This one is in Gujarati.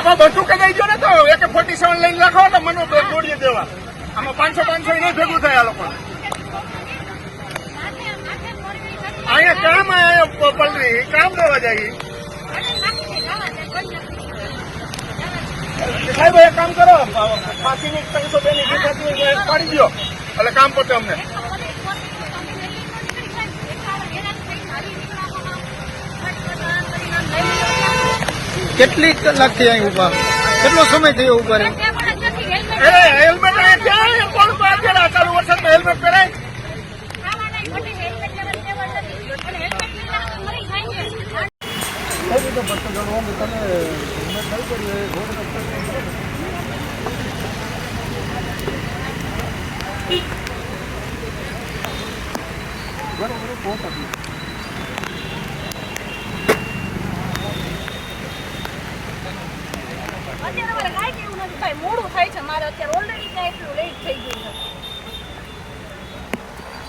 આમાં બધું કદાઈ ગયો ને તો AK-47 લઈને રાખો ને મને દોડી દેવા. આમાં 500 નહીં ભેગું થાય આ લોકો. અહીંયા કામ પલરી કામ દેવા જાય. સાહેબ એક કામ કરો, ફાંસીની 302 ની પાડી દો એટલે કામ પતે અમને. કેટલી કલાકથી અહીં ઉભા, કેટલો સમય થયો ઉભા રહે? હેલ્મેટ ક્યાં કોણ પહેરા? ચાલુ વરસાદમાં હેલ્મેટ પહેરાય? મોડું થાય છે મારે